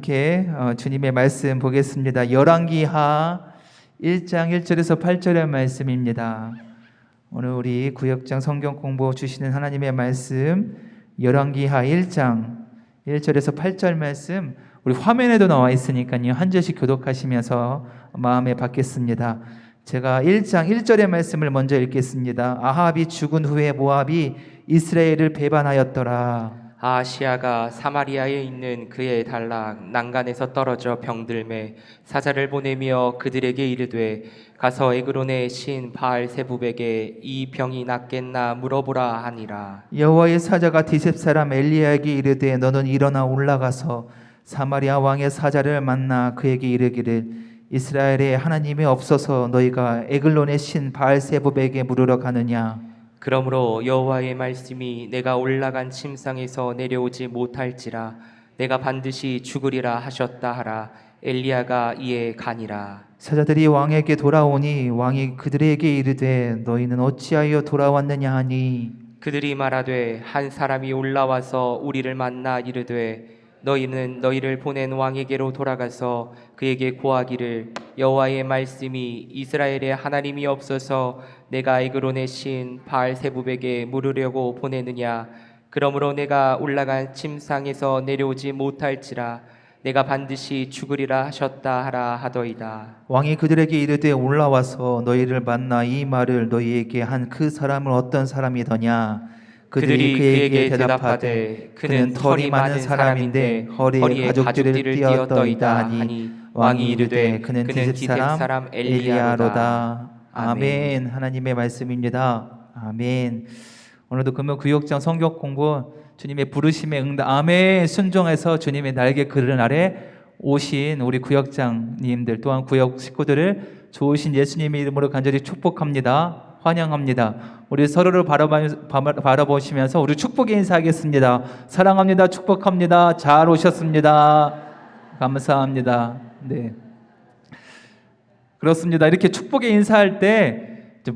함께 주님의 말씀 보겠습니다. 열왕기하 1장 1절에서 8절의 말씀입니다. 오늘 우리 구역장 성경 공부 주시는 하나님의 말씀 열왕기하 1장 1절에서 8절 말씀 우리 화면에도 나와 있으니까요. 한 절씩 교독하시면서 마음에 받겠습니다. 제가 1장 1절의 말씀을 먼저 읽겠습니다. 아합이 죽은 후에 모압이 이스라엘을 배반하였더라. 아하시야가 사마리아에 있는 그의 단락 난간에서 떨어져 병들매 사자를 보내며 그들에게 이르되 가서 에그론의 신 바알세붑에게 이 병이 낫겠나 물어보라 하니라. 여호와의 사자가 디셉 사람 엘리야에게 이르되 너는 일어나 올라가서 사마리아 왕의 사자를 만나 그에게 이르기를 이스라엘에 하나님이 없어서 너희가 에글론의 신 바알세붑에게 물으러 가느냐. 그러므로 여호와의 말씀이 내가 올라간 침상에서 내려오지 못할지라 내가 반드시 죽으리라 하셨다 하라. 엘리야가 이에 가니라. 사자들이 왕에게 돌아오니 왕이 그들에게 이르되 너희는 어찌하여 돌아왔느냐 하니 그들이 말하되 한 사람이 올라와서 우리를 만나 이르되 너희는 너희를 보낸 왕에게로 돌아가서 그에게 고하기를 여호와의 말씀이 이스라엘에 하나님이 없어서 내가 에그론의 신 바알세붑에게 물으려고 보내느냐. 그러므로 내가 올라간 침상에서 내려오지 못할지라 내가 반드시 죽으리라 하셨다 하라 하더이다. 왕이 그들에게 이르되 올라와서 너희를 만나 이 말을 너희에게 한 그 사람은 어떤 사람이더냐. 그들이 그에게 대답하되 그는 털이 많은 사람인데 허리에 가죽띠를 띄었더이다 하니 왕이 이르되 그는 디셉 사람 엘리야로다. 아멘. 하나님의 말씀입니다. 아멘. 오늘도 금요 구역장 성경 공부 주님의 부르심에 응답 아멘 순종해서 주님의 날개 그늘 아래 오신 우리 구역장님들 또한 구역 식구들을 좋으신 예수님의 이름으로 간절히 축복합니다. 환영합니다. 우리 서로를 바라보시면서 우리 축복의 인사하겠습니다. 사랑합니다. 축복합니다. 잘 오셨습니다. 감사합니다. 네, 그렇습니다. 이렇게 축복의 인사할 때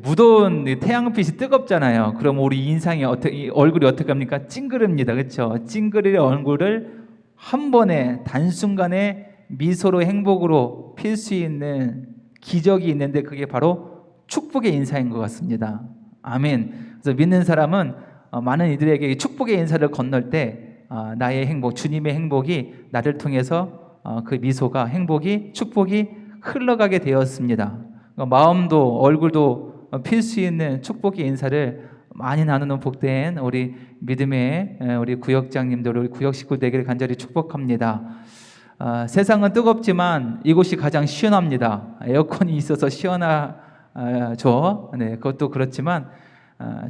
무더운 태양빛이 뜨겁잖아요. 그럼 우리 인상이 얼굴이 어떻게 합니까? 찡그립니다. 그렇죠? 찡그릴 얼굴을 한 번에 단순간에 미소로 행복으로 필 수 있는 기적이 있는데 그게 바로 축복의 인사인 것 같습니다. 아멘. 그래서 믿는 사람은 많은 이들에게 축복의 인사를 건널 때 나의 행복, 주님의 행복이 나를 통해서 그 미소가 행복이 축복이 흘러가게 되었습니다. 마음도 얼굴도 필 수 있는 축복의 인사를 많이 나누는 복된 우리 믿음의 우리 구역장님들, 우리 구역 식구들에게 간절히 축복합니다. 세상은 뜨겁지만 이곳이 가장 시원합니다. 에어컨이 있어서 시원하죠. 네, 그것도 그렇지만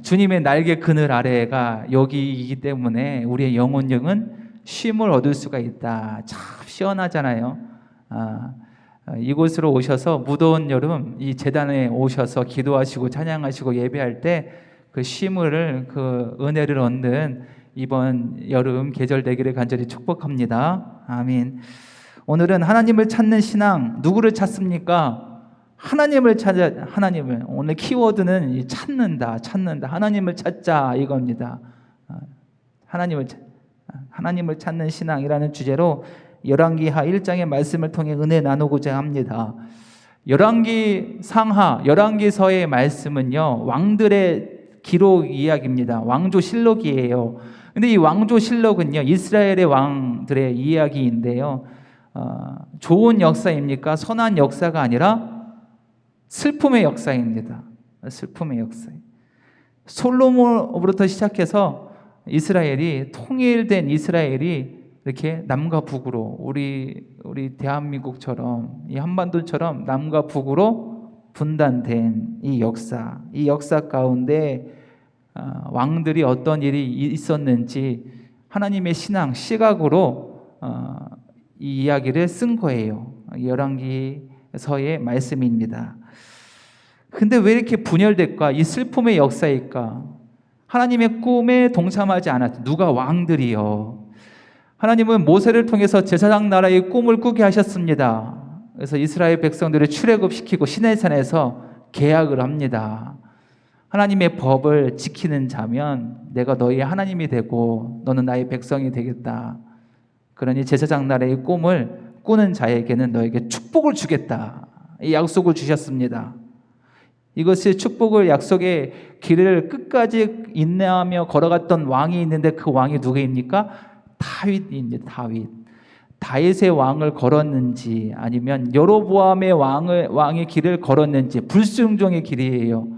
주님의 날개 그늘 아래가 여기이기 때문에 우리의 영혼력은 쉼을 얻을 수가 있다. 참 시원하잖아요. 이곳으로 오셔서 무더운 여름 이 제단에 오셔서 기도하시고 찬양하시고 예배할 때 그 쉼을 그 은혜를 얻는 이번 여름 계절 되기를 간절히 축복합니다. 아멘. 오늘은 하나님을 찾는 신앙 누구를 찾습니까? 하나님을 찾아 하나님을 오늘 키워드는 찾는다 하나님을 찾자 이겁니다. 하나님을 찾는 신앙이라는 주제로 열왕기하 1장의 말씀을 통해 은혜 나누고자 합니다. 열왕기서의 말씀은요 왕들의 기록 이야기입니다. 왕조실록이에요. 근데 이 왕조실록은요 이스라엘의 왕들의 이야기인데요 좋은 역사입니까? 선한 역사가 아니라 슬픔의 역사입니다. 슬픔의 역사. 솔로몬으로부터 시작해서 이스라엘이 통일된 이스라엘이 이렇게 남과 북으로 우리 대한민국처럼 이 한반도처럼 남과 북으로 분단된 이 역사 가운데 왕들이 어떤 일이 있었는지 하나님의 신앙 시각으로 이 이야기를 쓴 거예요. 열왕기서의 말씀입니다. 근데 왜 이렇게 분열될까? 이 슬픔의 역사일까? 하나님의 꿈에 동참하지 않았죠. 누가 왕들이요? 하나님은 모세를 통해서 제사장 나라의 꿈을 꾸게 하셨습니다. 그래서 이스라엘 백성들을 출애굽시키고 시내산에서 계약을 합니다. 하나님의 법을 지키는 자면 내가 너희의 하나님이 되고 너는 나의 백성이 되겠다. 그러니 제사장 나라의 꿈을 꾸는 자에게는 너에게 축복을 주겠다. 이 약속을 주셨습니다. 이것이 축복을 약속의 길을 끝까지 인내하며 걸어갔던 왕이 있는데 그 왕이 누구입니까? 다윗입니다. 다윗의 왕을 걸었는지 아니면 여로보암의 왕의 길을 걸었는지 불순종의 길이에요.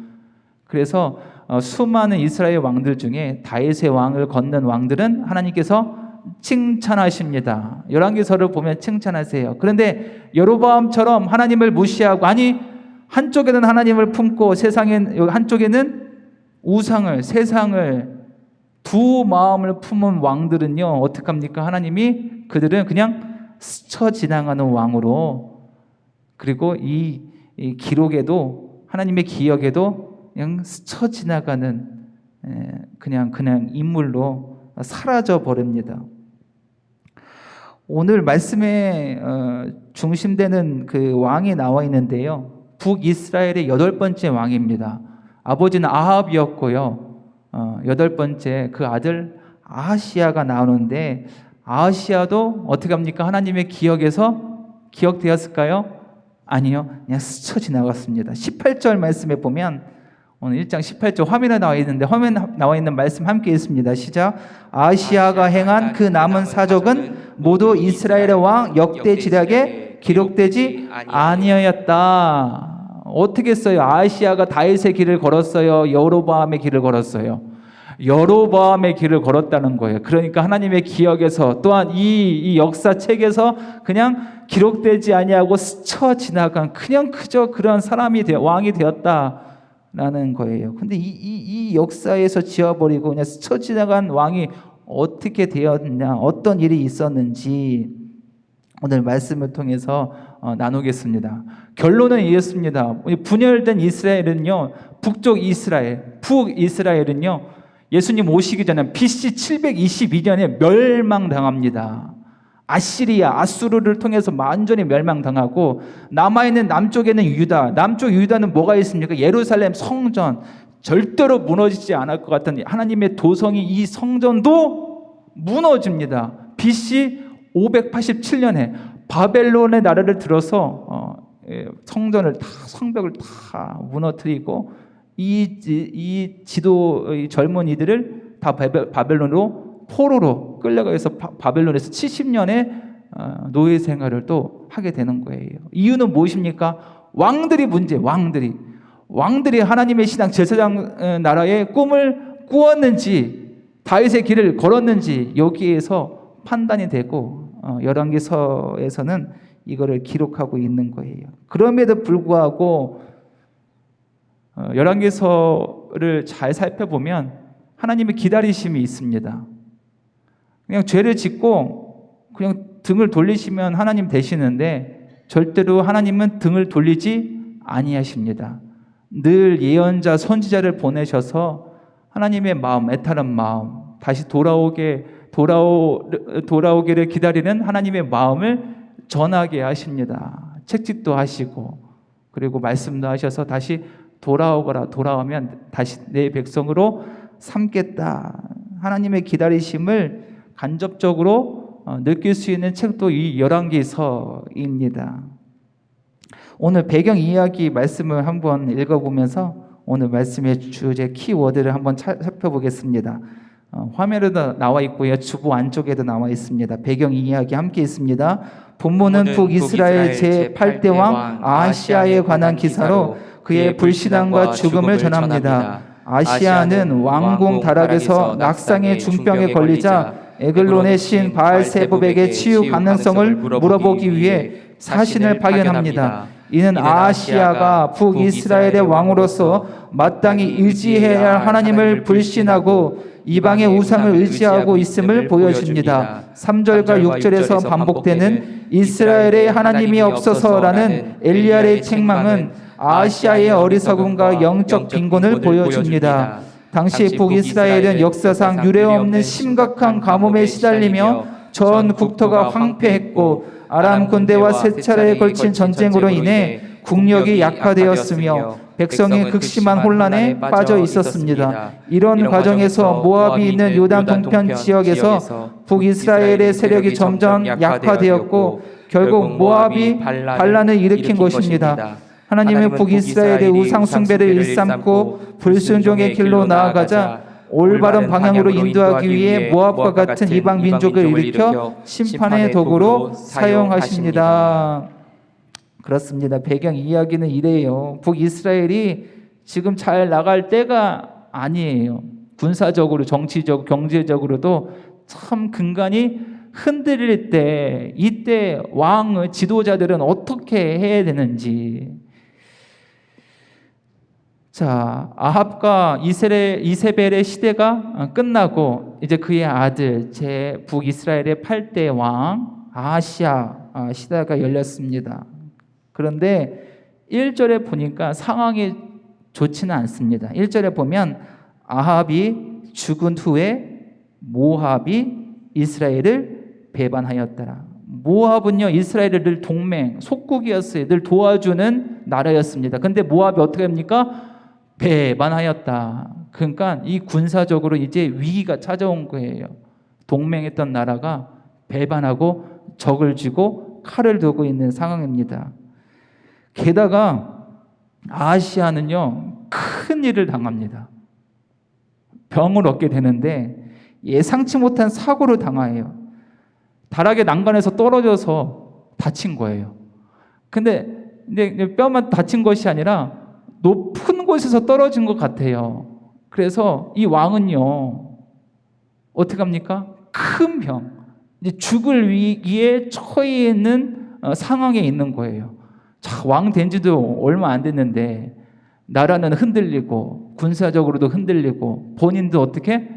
그래서 수많은 이스라엘 왕들 중에 다윗의 왕을 걷는 왕들은 하나님께서 칭찬하십니다. 열왕기서를 보면 칭찬하세요. 그런데 여로보암처럼 하나님을 무시하고 한쪽에는 하나님을 품고 한쪽에는 우상을 세상을 두 마음을 품은 왕들은요 어떻게 합니까? 하나님이 그들은 그냥 스쳐 지나가는 왕으로 그리고 이 기록에도 하나님의 기억에도 그냥 스쳐 지나가는 그냥 인물로 사라져 버립니다. 오늘 말씀에 중심되는 그 왕이 나와 있는데요. 북이스라엘의 8번째 왕입니다. 아버지는 아합이었고요. 8번째 그 아들 아하시야가 나오는데 아하시야도 어떻게 합니까? 하나님의 기억에서 기억되었을까요? 아니요. 그냥 스쳐 지나갔습니다. 18절 말씀에 보면 오늘 1장 18절 화면에 나와 있는데 화면에 나와 있는 말씀 함께 읽습니다. 시작. 아하시야가 행한 그 남은 사적은 모두 이스라엘의 왕 역대지략에 기록되지 아니하였다. 어떻게 했어요? 아하시야가 다윗의 길을 걸었어요? 여로보암의 길을 걸었어요? 여로보암의 길을 걸었다는 거예요. 그러니까 하나님의 기억에서 또한 이 역사책에서 그냥 기록되지 아니하고 스쳐 지나간 그냥 그저 그런 사람이 왕이 되었다라는 거예요. 근데 이 역사에서 지워버리고 그냥 스쳐 지나간 왕이 어떻게 되었냐, 어떤 일이 있었는지 오늘 말씀을 통해서 나누겠습니다. 결론은 이렇습니다. 분열된 이스라엘은요, 북이스라엘은요, 예수님 오시기 전에 BC 722년에 멸망당합니다. 아수르를 통해서 완전히 멸망당하고 남아있는 남쪽에는 남쪽 유다는 뭐가 있습니까? 예루살렘 성전, 절대로 무너지지 않을 것 같은 하나님의 도성이 이 성전도 무너집니다. BC 587년에 바벨론의 나라를 들어서 성벽을 다 무너뜨리고 이 젊은이들을 다 바벨론으로 포로로 끌려가서 바벨론에서 70년의 노예 생활을 또 하게 되는 거예요. 이유는 무엇입니까? 왕들이 하나님의 신앙 제사장 나라의 꿈을 꾸었는지 다윗의 길을 걸었는지 여기에서 판단이 되고 열왕기서에서는 이거를 기록하고 있는 거예요. 그럼에도 불구하고 열왕기서를 잘 살펴보면 하나님의 기다리심이 있습니다. 그냥 죄를 짓고 그냥 등을 돌리시면 하나님 되시는데 절대로 하나님은 등을 돌리지 아니하십니다. 늘 예언자 선지자를 보내셔서 하나님의 마음, 애타는 마음, 다시 돌아오기를 기다리는 하나님의 마음을 전하게 하십니다. 책짓도 하시고 그리고 말씀도 하셔서 다시 돌아오면 다시 내 백성으로 삼겠다. 하나님의 기다리심을 간접적으로 느낄 수 있는 책도 이 열왕기서입니다. 오늘 배경 이야기 말씀을 한번 읽어보면서 오늘 말씀의 주제 키워드를 한번 살펴보겠습니다. 화면에도 나와 있고요. 주보 안쪽에도 나와 있습니다. 배경 이야기 함께 있습니다. 본문은 북이스라엘 제8대 왕 아하시야에 관한 기사로 그의 불신앙과 죽음을 전합니다. 아하시야는 왕궁 다락에서 낙상의 중병에 걸리자 에글론의 신 바알세봅에게 치유 가능성을 물어보기 위해 사신을 파견합니다. 이는 아하시야가 북이스라엘의 왕으로서 마땅히 의지해야 할 하나님을 불신하고 이방의 우상을 의지하고 있음을 보여줍니다. 3절과 6절에서 반복되는 이스라엘의 하나님이 없어서라는 엘리야의 책망은 아하시야의 어리석음과 영적 빈곤을 보여줍니다. 당시 북이스라엘은 역사상 유례없는 심각한 가뭄에 시달리며 전 국토가 황폐했고 아람 군대와 세 차례에 걸친 전쟁으로 인해 국력이 약화되었으며 백성이 극심한 혼란에 빠져 있었습니다. 이런 과정에서 모압이 있는 요단 동편 지역에서 북이스라엘의 세력이 점점 약화되었고 결국 모압이 반란을 일으킨 것입니다. 하나님은 북이스라엘의 우상 숭배를 일삼고 불순종의 길로 나아가자 올바른 방향으로 인도하기 위해 모압과 같은 이방 민족을 일으켜 심판의 도구로 사용하십니다. 그렇습니다. 배경 이야기는 이래요. 북이스라엘이 지금 잘 나갈 때가 아니에요. 군사적으로, 정치적, 경제적으로도 참 근간이 흔들릴 때, 이때 왕 지도자들은 어떻게 해야 되는지. 자, 아합과 이세벨의 시대가 끝나고 이제 그의 아들 제 북이스라엘의 8대 왕 아하시아 시대가 열렸습니다. 그런데 1절에 보니까 상황이 좋지는 않습니다. 1절에 보면 아합이 죽은 후에 모압이 이스라엘을 배반하였더라. 모압은요 이스라엘을 늘 동맹, 속국이었어요. 늘 도와주는 나라였습니다. 근데 모압이 어떻게 합니까? 배반하였다. 그러니까 이 군사적으로 이제 위기가 찾아온 거예요. 동맹했던 나라가 배반하고 적을 쥐고 칼을 들고 있는 상황입니다. 게다가 아시아는요 큰 일을 당합니다. 병을 얻게 되는데 예상치 못한 사고를 당해요. 다락의 난간에서 떨어져서 다친 거예요. 근데 이제 뼈만 다친 것이 아니라 높은 곳에서 떨어진 것 같아요. 그래서 이 왕은요 어떻게 합니까? 큰 병, 이제 죽을 위기에 처해 있는 상황에 있는 거예요. 자, 왕 된 지도 얼마 안 됐는데 나라는 흔들리고 군사적으로도 흔들리고 본인도 어떻게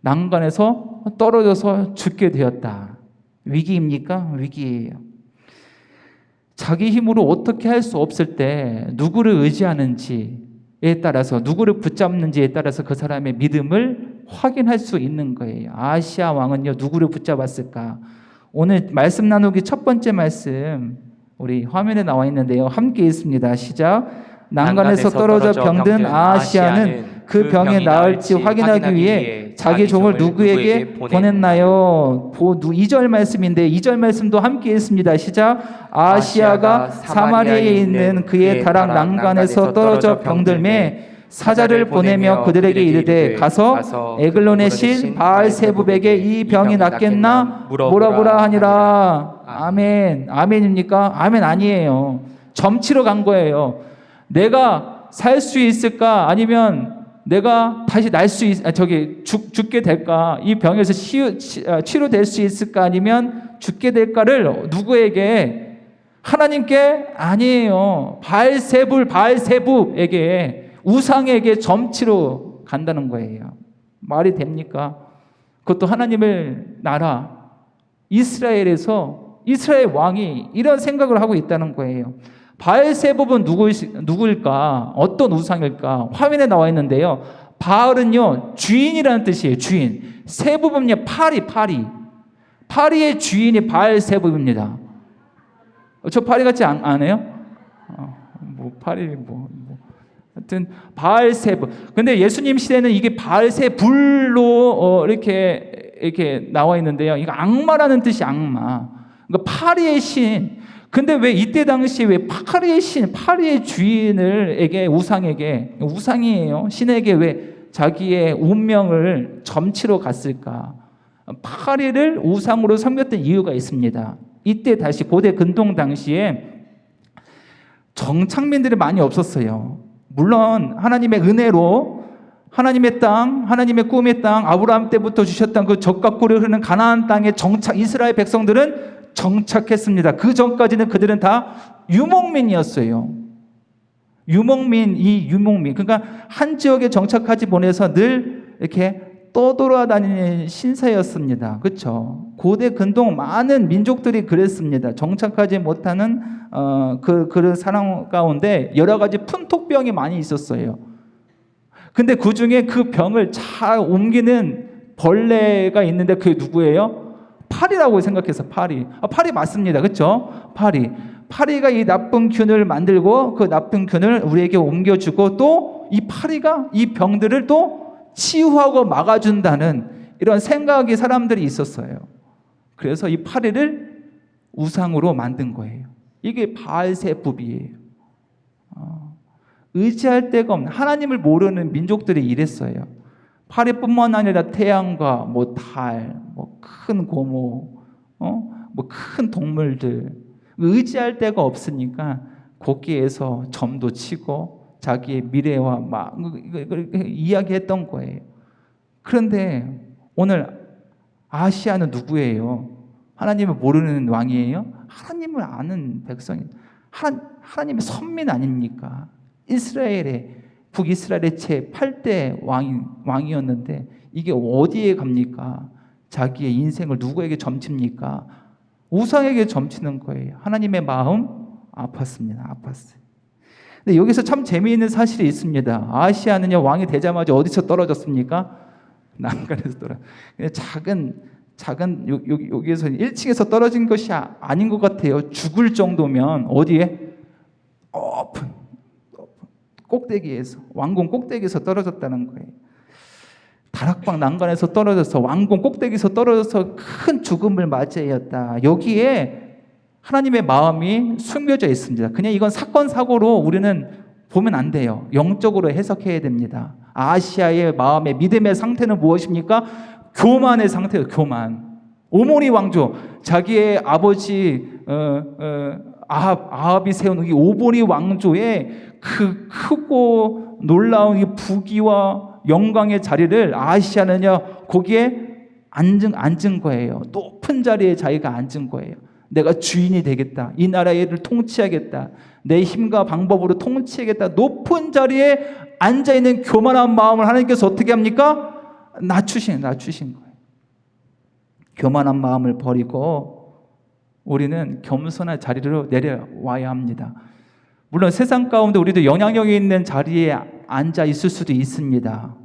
난간에서 떨어져서 죽게 되었다. 위기입니까? 위기예요. 자기 힘으로 어떻게 할 수 없을 때 누구를 의지하는지에 따라서, 누구를 붙잡는지에 따라서 그 사람의 믿음을 확인할 수 있는 거예요. 아시아 왕은요 누구를 붙잡았을까? 오늘 말씀 나누기 첫 번째 말씀 우리 화면에 나와 있는데요, 함께 읽습니다. 시작. 난간에서 떨어져 병든 아시아는 그 병이 나을지 확인하기 위해 자기 종을 누구에게 보냈나요? 2절 말씀인데 2절 말씀도 함께 읽습니다. 시작. 아시아가 사마리아에 있는 그의 다락 난간에서 떨어져 병들매 사자를 보내며 그들에게 이르되 가서 에글론의 신 바알세붑에게 이 병이 낫겠나 물어보라 하니라. 아멘. 아멘입니까? 아멘 아니에요. 점치러 간 거예요. 내가 살 수 있을까? 아니면 내가 다시 죽게 될까? 이 병에서 치료될 수 있을까? 아니면 죽게 될까를 누구에게? 하나님께? 아니에요. 바알세붑에게, 우상에게 점치러 간다는 거예요. 말이 됩니까? 그것도 하나님의 나라 이스라엘에서 이스라엘 왕이 이런 생각을 하고 있다는 거예요. 바알세붑은 누구일까? 어떤 우상일까? 화면에 나와 있는데요. 바알은요 주인이라는 뜻이에요. 주인. 세붑은요 파리의 주인이 바알세붑입니다. 저 파리 같지 않아요? 하여튼 바알세붑. 근데 예수님 시대는 이게 바알세불로 이렇게 나와 있는데요. 이거 악마라는 뜻이 악마. 그러니까 파리의 신. 근데 왜 이때 당시에 왜 파리의 신, 파리의 주인에게 우상이에요. 신에게 왜 자기의 운명을 점치러 갔을까? 파리를 우상으로 섬겼던 이유가 있습니다. 이때 다시 고대 근동 당시에 정착민들이 많이 없었어요. 물론 하나님의 은혜로 하나님의 땅, 하나님의 꿈의 땅, 아브라함 때부터 주셨던 그 젖과 꿀이 흐르는 가나안 땅에 이스라엘 백성들은 정착했습니다. 그 전까지는 그들은 다 유목민이었어요. 유목민. 그러니까 한 지역에 정착하지 못해서 늘 이렇게 떠돌아다니는 신세였습니다. 그렇죠? 고대 근동 많은 민족들이 그랬습니다. 정착하지 못하는 그런 사람 가운데 여러 가지 푼톡병이 많이 있었어요. 근데 그 중에 그 병을 잘 옮기는 벌레가 있는데 그게 누구예요? 파리라고 생각해서 파리 맞습니다. 그렇죠? 파리가 이 나쁜 균을 만들고 그 나쁜 균을 우리에게 옮겨주고 또 이 파리가 이 병들을 또 치유하고 막아준다는 이런 생각이 사람들이 있었어요. 그래서 이 파리를 우상으로 만든 거예요. 이게 바알세붑이에요. 의지할 데가 없는, 하나님을 모르는 민족들이 이랬어요. 파리뿐만 아니라 태양과 뭐 달, 뭐 큰 고모, 뭐 큰 동물들, 의지할 데가 없으니까 거기에서 점도 치고 자기의 미래와 막 이야기했던 거예요. 그런데 오늘 아시아는 누구예요? 하나님을 모르는 왕이에요? 하나님을 아는 백성이, 하나님의 선민 아닙니까? 이스라엘의, 북이스라엘의 제8대 왕이었는데 이게 어디에 갑니까? 자기의 인생을 누구에게 점칩니까? 우상에게 점치는 거예요. 하나님의 마음 아팠습니다. 아팠어요. 근데 여기서 참 재미있는 사실이 있습니다. 아시아는요, 왕이 되자마자 어디서 떨어졌습니까? 난간에서 작은 여기에서 1층에서 떨어진 것이 아닌 것 같아요. 죽을 정도면 어디에? 높은 꼭대기에서, 왕궁 꼭대기에서 떨어졌다는 거예요. 다락방 난간에서 떨어져서 왕궁 꼭대기에서 떨어져서 큰 죽음을 맞이했다. 여기에 하나님의 마음이 숨겨져 있습니다. 그냥 이건 사건 사고로 우리는 보면 안 돼요. 영적으로 해석해야 됩니다. 아시아의 마음의 믿음의 상태는 무엇입니까? 교만의 상태예요. 교만. 오모리 왕조, 자기의 아버지 아합이 세운 이 오모리 왕조의 그 크고 놀라운 이 부귀와 영광의 자리를 아시아는요 거기에 앉은 거예요. 높은 자리에 자기가 앉은 거예요. 내가 주인이 되겠다. 이 나라를 통치하겠다. 내 힘과 방법으로 통치하겠다. 높은 자리에 앉아있는 교만한 마음을 하나님께서 어떻게 합니까? 낮추신 거예요. 교만한 마음을 버리고 우리는 겸손한 자리로 내려와야 합니다. 물론 세상 가운데 우리도 영향력이 있는 자리에 앉아 있을 수도 있습니다.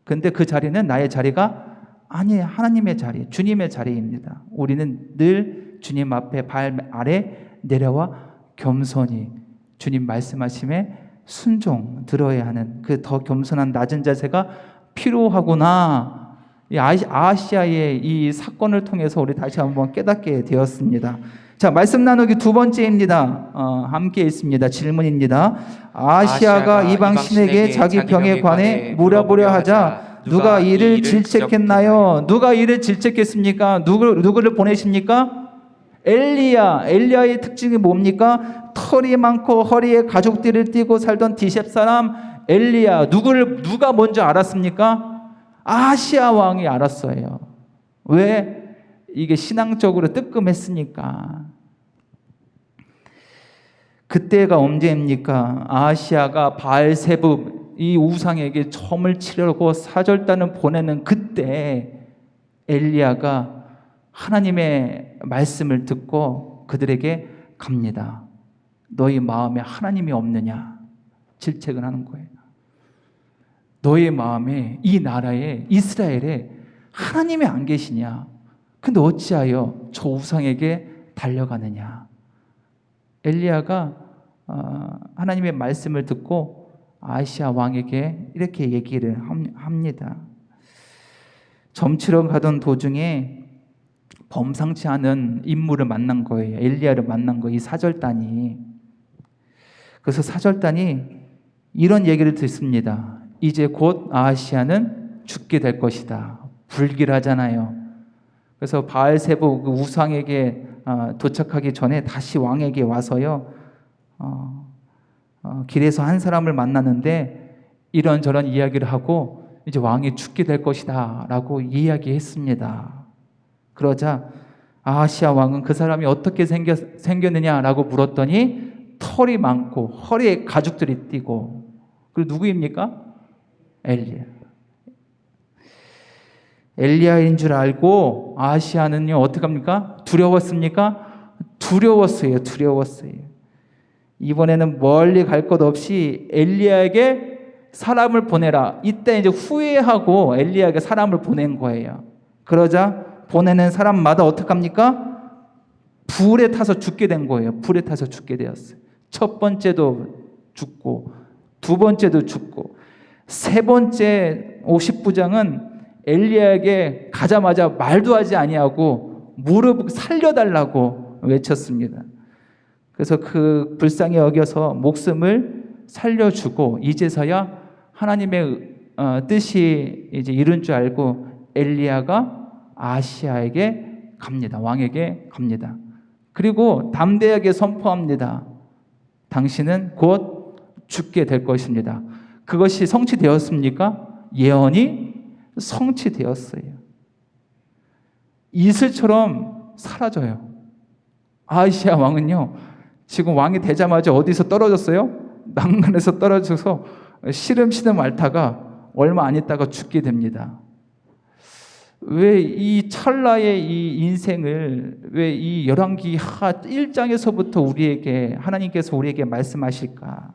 근데 그 자리는 나의 자리가 아니에요. 하나님의 자리, 주님의 자리입니다. 우리는 늘 주님 앞에 발 아래 내려와 겸손히 주님 말씀하심에 순종 들어야 하는 그 더 겸손한 낮은 자세가 필요하구나. 이 아시아의 이 사건을 통해서 우리 다시 한번 깨닫게 되었습니다. 자, 말씀 나누기 두 번째입니다. 함께 있습니다. 질문입니다. 아시아가 이방 신에게 자기 병에 관해 물어보려 하자 누가 이를 질책했나요? 누가 이를 질책했습니까? 누구를 보내십니까? 엘리야의 특징이 뭡니까? 털이 많고 허리에 가죽띠를 띠고 살던 디셉 사람 엘리야. 누가 먼저 알았습니까? 아시아 왕이 알았어요. 왜? 이게 신앙적으로 뜨끔했으니까. 그때가 언제입니까? 아시아가 바알세붑 이 우상에게 점을 치려고 사절단을 보내는 그때 엘리야가 하나님의 말씀을 듣고 그들에게 갑니다. 너희 마음에 하나님이 없느냐? 질책을 하는 거예요. 너희 마음에 이 나라에 이스라엘에 하나님이 안 계시냐? 근데 어찌하여 저 우상에게 달려가느냐? 엘리야가 하나님의 말씀을 듣고 아시아 왕에게 이렇게 얘기를 합니다. 점치러 가던 도중에 범상치 않은 인물을 만난 거예요. 엘리야를 만난 거예요. 이 사절단이. 그래서 사절단이 이런 얘기를 듣습니다. 이제 곧 아시아는 죽게 될 것이다. 불길하잖아요. 그래서 바알세붑 그 우상에게 도착하기 전에 다시 왕에게 와서요. 길에서 한 사람을 만났는데 이런저런 이야기를 하고 이제 왕이 죽게 될 것이다 라고 이야기했습니다. 그러자 아시아 왕은 그 사람이 어떻게 생겼느냐라고 물었더니 털이 많고 허리에 가죽들이 띠고, 그리고 누구입니까? 엘리야인 줄 알고 아시아는요 어떻게 합니까? 두려웠습니까? 두려웠어요. 이번에는 멀리 갈 것 없이 엘리야에게 사람을 보내라. 이때 이제 후회하고 엘리야에게 사람을 보낸 거예요. 그러자 보내는 사람마다 어떻게 합니까? 불에 타서 죽게 된 거예요. 불에 타서 죽게 되었어요. 첫 번째도 죽고 두 번째도 죽고 세 번째 50부장은 엘리야에게 가자마자 말도 하지 아니하고 무릎 살려달라고 외쳤습니다. 그래서 그 불쌍히 여겨서 목숨을 살려주고 이제서야 하나님의 뜻이 이제 이룬 줄 알고 엘리야가 아하시야에게 갑니다. 왕에게 갑니다. 그리고 담대하게 선포합니다. 당신은 곧 죽게 될 것입니다. 그것이 성취되었습니까? 예언이 성취되었어요. 이슬처럼 사라져요. 아하시야 왕은요, 지금 왕이 되자마자 어디서 떨어졌어요? 난간에서 떨어져서 시름시름 앓다가 얼마 안 있다가 죽게 됩니다. 왜 이 찰나의 이 인생을 왜 이 열왕기 하 1장에서부터 우리에게 하나님께서 우리에게 말씀하실까?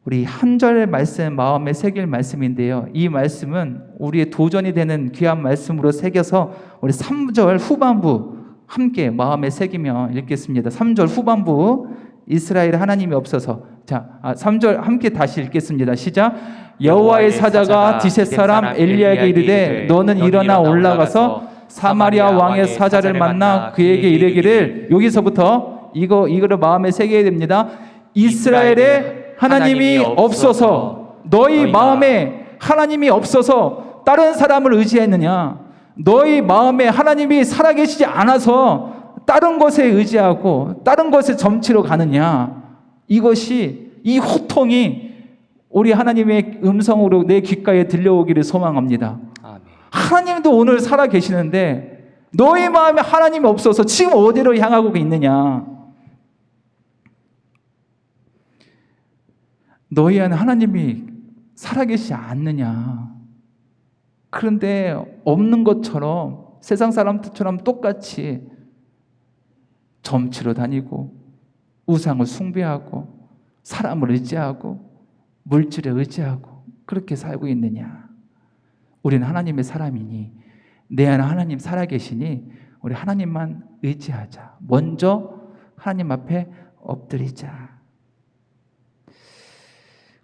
우리 한 절의 말씀 마음에 새길 말씀인데요. 이 말씀은 우리의 도전이 되는 귀한 말씀으로 새겨서 우리 3절 후반부 함께 마음에 새기며 읽겠습니다. 3절 후반부 이스라엘 하나님이 없어서 3절 함께 다시 읽겠습니다. 시작. 여호와의 사자가 디셋 사람 엘리야에게 이르되 너는 일어나 올라가서 사마리아 왕의 사자를 만나 그에게 이르기를 여기서부터 이거를 마음에 새겨야 됩니다. 이스라엘의 하나님이 없어서 너희 마음에 하나님이 없어서 다른 사람을 의지했느냐? 너희 마음에 하나님이 살아계시지 않아서 다른 것에 의지하고 다른 것에 점치러 가느냐? 이것이 이 호통이 우리 하나님의 음성으로 내 귓가에 들려오기를 소망합니다. 아멘. 하나님도 오늘 살아계시는데 너희 마음에 하나님이 없어서 지금 어디로 향하고 있느냐? 너희 안에 하나님이 살아계시지 않느냐? 그런데 없는 것처럼 세상 사람들처럼 똑같이 점치러 다니고 우상을 숭배하고 사람을 의지하고 물질에 의지하고 그렇게 살고 있느냐? 우리는 하나님의 사람이니 내 안에 하나님 살아계시니 우리 하나님만 의지하자. 먼저 하나님 앞에 엎드리자.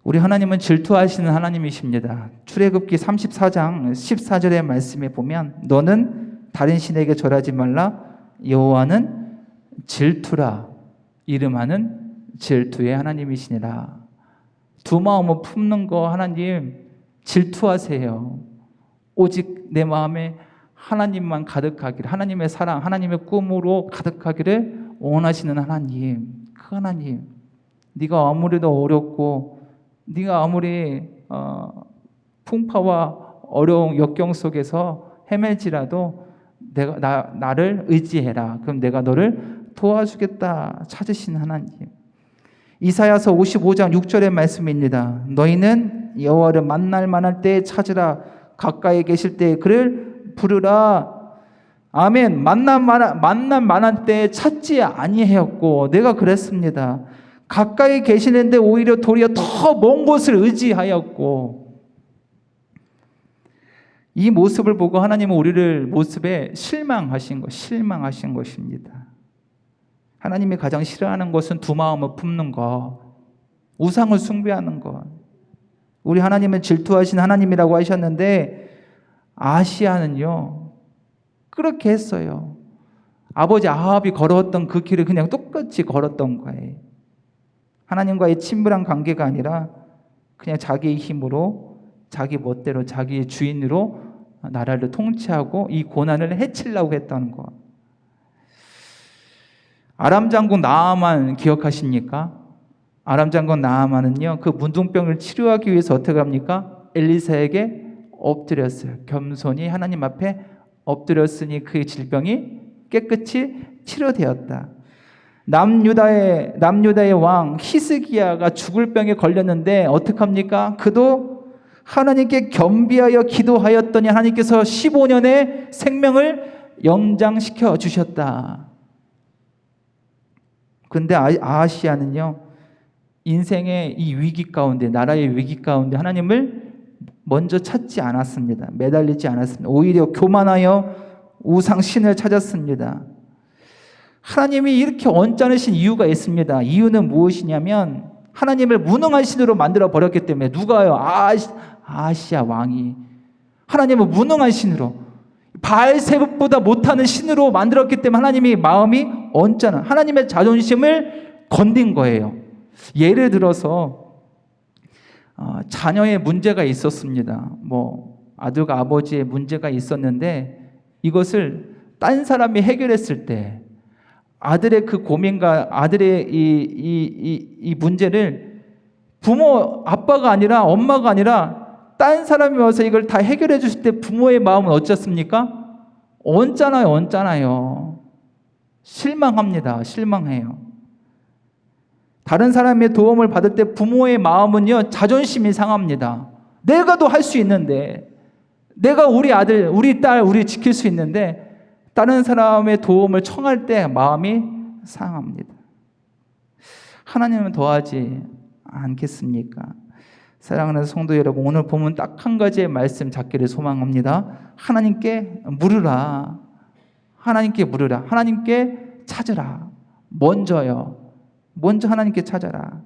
우리 하나님은 질투하시는 하나님이십니다. 출애굽기 34장 14절의 말씀에 보면 너는 다른 신에게 절하지 말라 여호와는 질투라 이름하는 질투의 하나님이시니라. 두 마음을 품는 거 하나님 질투하세요. 오직 내 마음에 하나님만 가득하기를, 하나님의 사랑, 하나님의 꿈으로 가득하기를 원하시는 하나님, 그 하나님, 네가 아무리도 어렵고 네가 아무리 풍파와 어려운 역경 속에서 헤맬지라도 나를 의지해라. 그럼 내가 너를 도와주겠다 찾으신 하나님. 이사야서 55장 6절의 말씀입니다. 너희는 여호와를 만날 만할 때에 찾으라. 가까이 계실 때에 그를 부르라. 아멘. 만남 만할 때에 찾지 아니하였고 내가 그랬습니다. 가까이 계시는데 오히려 도리어 더 먼 곳을 의지하였고 이 모습을 보고 하나님은 우리를 모습에 실망하신 것입니다. 하나님이 가장 싫어하는 것은 두 마음을 품는 것, 우상을 숭배하는 것. 우리 하나님은 질투하신 하나님이라고 하셨는데 아시아는요 그렇게 했어요. 아버지 아합이 걸어왔던 그 길을 그냥 똑같이 걸었던 거예요. 하나님과의 친밀한 관계가 아니라 그냥 자기의 힘으로 자기 멋대로 자기의 주인으로 나라를 통치하고 이 고난을 해치려고 했다는 것. 아람 장군 나아만 기억하십니까? 아람 장군 나아만은요 그 문둥병을 치료하기 위해서 어떻게 합니까? 엘리사에게 엎드렸어요. 겸손히 하나님 앞에 엎드렸으니 그의 질병이 깨끗이 치료되었다. 남유다의 왕 히스기야가 죽을 병에 걸렸는데 어떡합니까? 그도 하나님께 겸비하여 기도하였더니 하나님께서 15년의 생명을 연장시켜 주셨다. 그런데 아하시야는요 인생의 이 위기 가운데, 나라의 위기 가운데 하나님을 먼저 찾지 않았습니다. 매달리지 않았습니다. 오히려 교만하여 우상 신을 찾았습니다. 하나님이 이렇게 언짢으신 이유가 있습니다. 이유는 무엇이냐면 하나님을 무능한 신으로 만들어 버렸기 때문에. 누가요? 아시아 왕이 하나님을 무능한 신으로, 바알세붑보다 못하는 신으로 만들었기 때문에 하나님이 마음이 언짢은, 하나님의 자존심을 건든 거예요. 예를 들어서 자녀의 문제가 있었습니다. 아들과 아버지의 문제가 있었는데 이것을 딴 사람이 해결했을 때 아들의 그 고민과 아들의 이 문제를 부모, 아빠가 아니라 엄마가 아니라 딴 사람이 와서 이걸 다 해결해 주실 때 부모의 마음은 어떻습니까? 언짢아요. 실망합니다. 실망해요. 다른 사람의 도움을 받을 때 부모의 마음은요, 자존심이 상합니다. 내가 도 할 수 있는데, 내가 우리 아들, 우리 딸, 우리 지킬 수 있는데 다른 사람의 도움을 청할 때 마음이 상합니다. 하나님은 더하지 않겠습니까? 사랑하는 성도 여러분, 오늘 보면 딱 한 가지의 말씀 잡기를 소망합니다. 하나님께 물으라. 하나님께 물으라. 하나님께 찾으라. 먼저요. 먼저 하나님께 찾아라.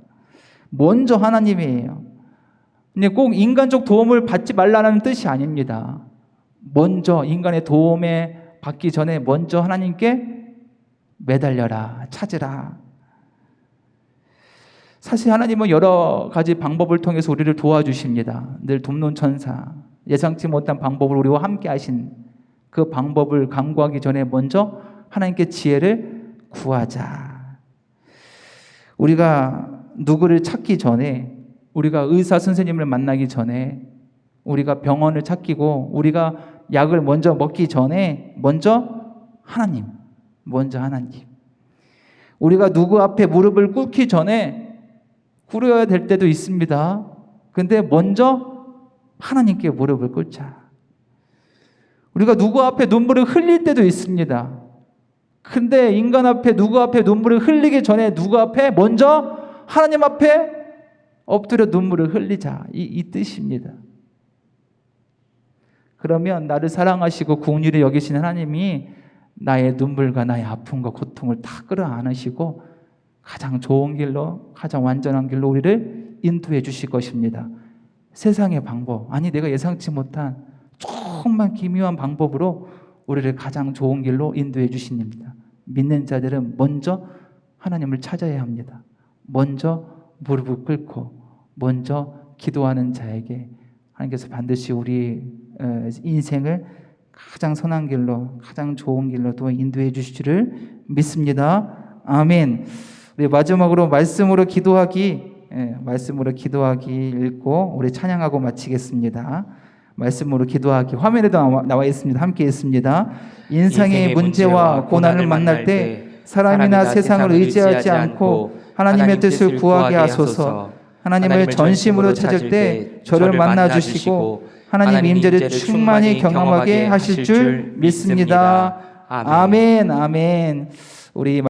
먼저 하나님이에요. 근데 꼭 인간적 도움을 받지 말라는 뜻이 아닙니다. 먼저 인간의 도움에 받기 전에 먼저 하나님께 매달려라. 찾으라. 사실 하나님은 여러 가지 방법을 통해서 우리를 도와주십니다. 늘 돕는 천사, 예상치 못한 방법을 우리와 함께 하신 그 방법을 간구하기 전에 먼저 하나님께 지혜를 구하자. 우리가 누구를 찾기 전에, 우리가 의사 선생님을 만나기 전에, 우리가 병원을 찾기고 우리가 약을 먼저 먹기 전에 먼저 하나님, 우리가 누구 앞에 무릎을 꿇기 전에 꿇어야 될 때도 있습니다. 근데 먼저 하나님께 무릎을 꿇자. 우리가 누구 앞에 눈물을 흘릴 때도 있습니다. 근데 인간 앞에, 누구 앞에 눈물을 흘리기 전에 누구 앞에 먼저 하나님 앞에 엎드려 눈물을 흘리자. 이 뜻입니다. 그러면 나를 사랑하시고 긍휼히 여기시는 하나님이 나의 눈물과 나의 아픔과 고통을 다 끌어안으시고 가장 좋은 길로, 가장 완전한 길로 우리를 인도해 주실 것입니다. 세상의 방법, 아니 내가 예상치 못한 정말 기묘한 방법으로 우리를 가장 좋은 길로 인도해 주십니다. 믿는 자들은 먼저 하나님을 찾아야 합니다. 먼저 무릎을 꿇고 먼저 기도하는 자에게 하나님께서 반드시 우리 인생을 가장 선한 길로, 가장 좋은 길로 또 인도해 주시기를 믿습니다. 아멘. 우리 마지막으로 말씀으로 기도하기 읽고 우리 찬양하고 마치겠습니다. 말씀으로 기도하기, 화면에도 나와 있습니다. 함께 있습니다. 인생의 문제와 고난을 만날 때 사람이나 세상을 의지하지 않고 하나님의 뜻을 구하게 하소서. 하나님을 전심으로 찾을 때 저를 만나 주시고 하나님 임재를 충만히 경험하게 하실 줄 믿습니다. 아멘. 우리